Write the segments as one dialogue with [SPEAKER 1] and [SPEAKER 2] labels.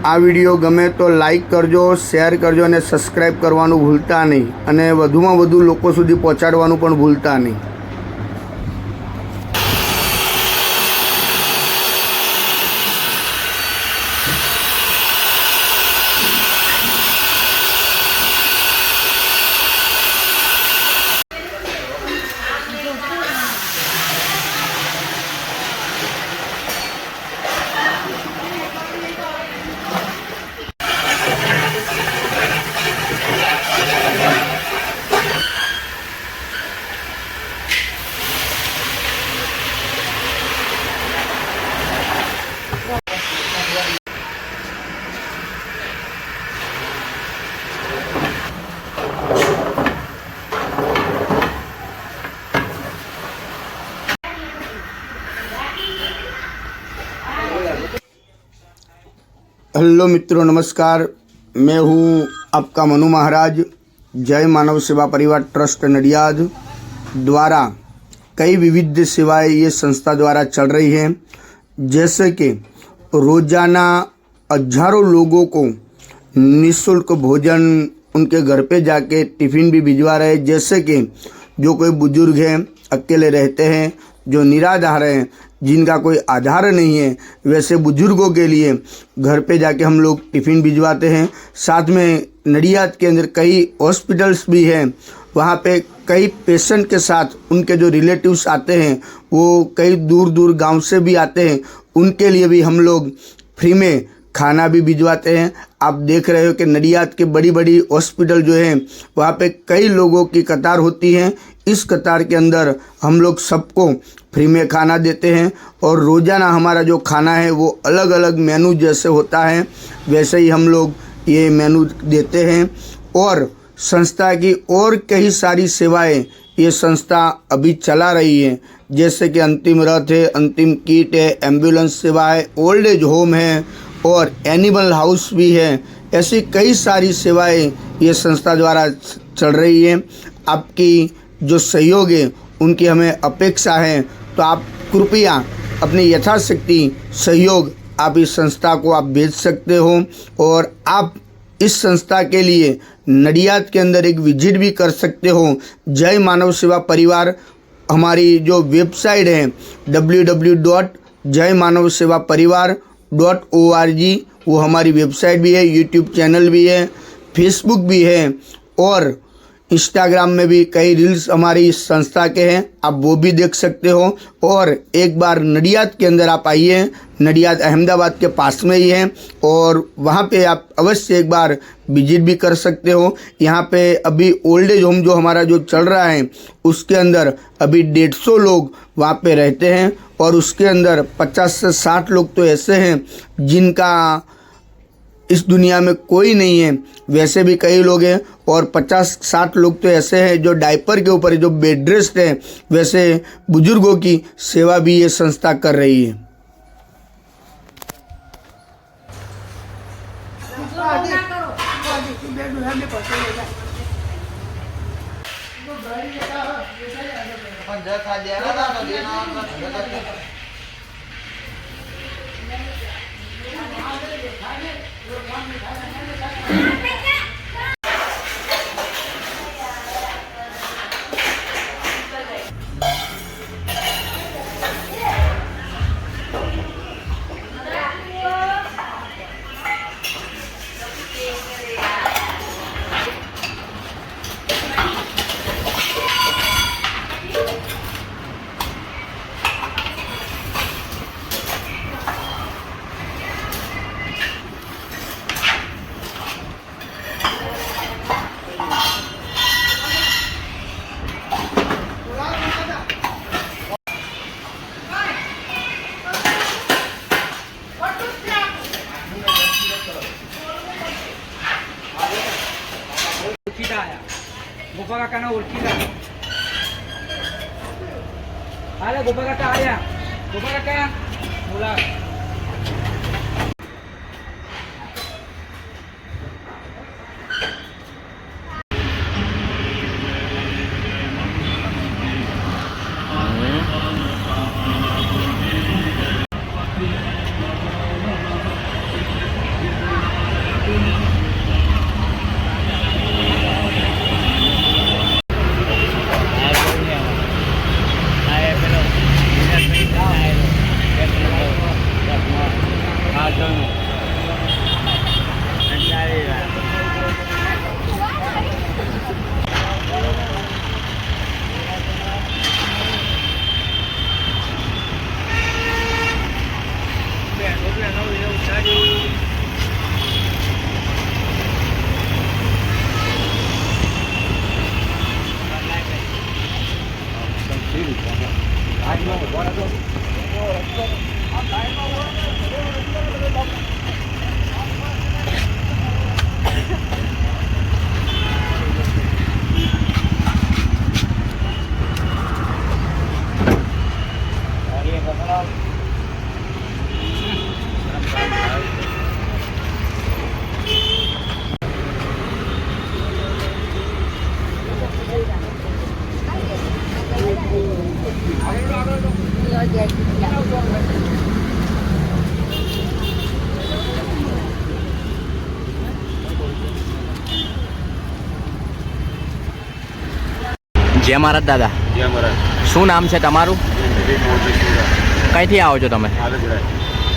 [SPEAKER 1] आ video गमे तो like करजो, शेर करजो और सब्सक्राइब करवानुं भूलता नहीं अने वधुमां वधु लोको सुधी पहोंचाडवानुं पण भूलता नहीं। हेलो मित्रों, नमस्कार। मैं हूँ आपका मनु महाराज। जय मानव सेवा परिवार ट्रस्ट नडियाद द्वारा कई विविध सेवाएं ये संस्था द्वारा चल रही हैं, जैसे कि रोज़ाना हजारों लोगों को निःशुल्क भोजन उनके घर पे जाके टिफ़िन भी भिजवा रहे हैं। जैसे कि जो कोई बुजुर्ग हैं, अकेले रहते हैं, जो निराधार हैं, जिनका कोई आधार नहीं है, वैसे बुजुर्गों के लिए घर पे जाके हम लोग टिफ़िन भिजवाते हैं। साथ में नडियाद के अंदर कई हॉस्पिटल्स भी हैं, वहाँ पे कई पेशेंट के साथ उनके जो रिलेटिव्स आते हैं, वो कई दूर दूर गांव से भी आते हैं, उनके लिए भी हम लोग फ्री में खाना भी भिजवाते हैं। आप देख रहे हो कि नडियाद के बड़ी बड़ी हॉस्पिटल जो हैं, वहाँ पे कई लोगों की कतार होती है। इस कतार के अंदर हम लोग सबको फ्री में खाना देते हैं और रोज़ाना हमारा जो खाना है वो अलग अलग मेनू जैसे होता है वैसे ही हम लोग ये मेनू देते हैं। और संस्था की और कई सारी सेवाएं ये संस्था अभी चला रही है, जैसे कि अंतिम रथ है, अंतिम किट है, एम्बुलेंस सेवा है, ओल्ड एज होम है और एनिमल हाउस भी है। ऐसी कई सारी सेवाएं ये संस्था द्वारा चल रही है। आपकी जो सहयोग है उनकी हमें अपेक्षा है, तो आप कृपया अपनी यथाशक्ति सहयोग आप इस संस्था को आप भेज सकते हो और आप इस संस्था के लिए नडियाद के अंदर एक विजिट भी कर सकते हो। जय मानव सेवा परिवार हमारी जो वेबसाइट है www.jaymanavsevaparivar.org, वो हमारी वेबसाइट भी है, यूट्यूब चैनल भी है, फेसबुक भी है और इंस्टाग्राम में भी कई रील्स हमारी इस संस्था के हैं, आप वो भी देख सकते हो। और एक बार नडियाद के अंदर आप आइए, नडियाद अहमदाबाद के पास में ही है और वहाँ पे आप अवश्य एक बार विजिट भी कर सकते हो। यहाँ पे अभी ओल्ड एज होम जो हमारा जो चल रहा है उसके अंदर अभी 150 लोग वहाँ पे रहते हैं और उसके अंदर 50 से 60 लोग तो ऐसे हैं जिनका इस दुनिया में कोई नहीं है, वैसे भी कई लोग हैं और 50-60 लोग तो ऐसे हैं जो डायपर के ऊपर जो बेड रेस्ट है, वैसे बुजुर्गों की सेवा भी ये संस्था कर रही है।
[SPEAKER 2] गोपा काका ना ओळखीला आल्या, गोपा काका आल्या, गोपा काका बोला।
[SPEAKER 3] જય મહારાજ દાદા.
[SPEAKER 4] જય મહારાજ.
[SPEAKER 3] શું નામ છે તમારું? કઈથી આવો છો તમે?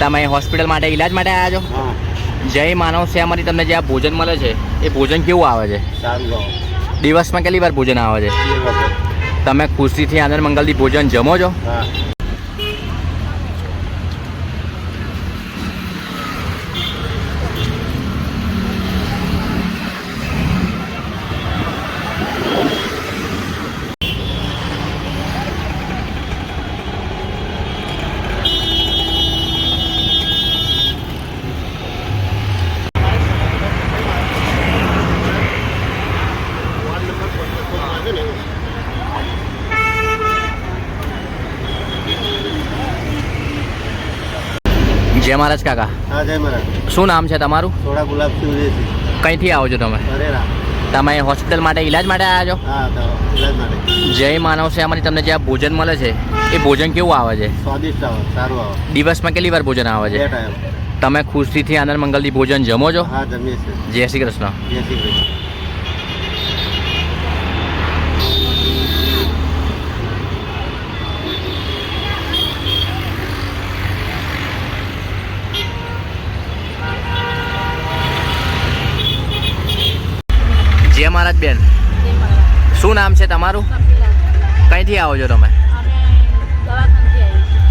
[SPEAKER 3] તમે હોસ્પિટલ માટે ઈલાજ માટે આવ્યા છો?
[SPEAKER 4] હા,
[SPEAKER 3] જય માનવ સેવામાંથી તમને જે આ ભોજન મળે છે એ ભોજન કેવું આવે છે?
[SPEAKER 4] સારું ગાવ.
[SPEAKER 3] દિવસમાં કેટલી વાર ભોજન આવે છે?
[SPEAKER 4] એ વખત.
[SPEAKER 3] તમે ખુશીથી આનંદ મંગલથી ભોજન જમો છો?
[SPEAKER 4] હા.
[SPEAKER 3] જય મહારાજ કાકા.
[SPEAKER 4] હા, જય મહારાજ.
[SPEAKER 3] શું નામ છે તમારું?
[SPEAKER 4] થોડા ગુલાબ શિવજી.
[SPEAKER 3] કઈથી આવો છો તમે?
[SPEAKER 4] અરેરા.
[SPEAKER 3] તમે હોસ્પિટલ માટે ઈલાજ માટે આવ્યા છો?
[SPEAKER 4] હા, તો ઇલાજ માટે.
[SPEAKER 3] જય માનવ સેવામાંથી તમને જે આ ભોજન મળે છે એ ભોજન કેવું આવે છે?
[SPEAKER 4] સ્વાદિષ્ટ આવે, સારું આવે.
[SPEAKER 3] દિવસમાં કેટલી વાર ભોજન આવે
[SPEAKER 4] 2
[SPEAKER 3] છે?
[SPEAKER 4] ટાઈમ.
[SPEAKER 3] તમે ખુશીથી આનંદ મંગલથી ભોજન જમો છો?
[SPEAKER 4] હા, જમીએ છીએ.
[SPEAKER 3] જય શ્રી કૃષ્ણ.
[SPEAKER 4] જય શ્રી કૃષ્ણ.
[SPEAKER 3] જય મહારાજ બેન. શું નામ છે તમારું? કઈથી આવો છો તમે?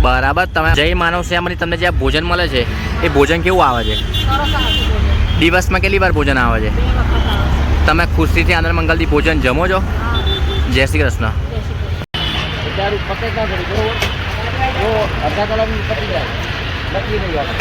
[SPEAKER 3] બરાબર. તમે જય માનવ સેવામાંથી તમને જે આ ભોજન મળે છે એ ભોજન કેવું આવે છે? દિવસમાં કેટલી વાર ભોજન આવે છે? તમે ખુશીથી આનંદ મંગલથી ભોજન જમો છો? જય શ્રી કૃષ્ણ. અડધા કલાક પતી જાય લખી નહીં આવે.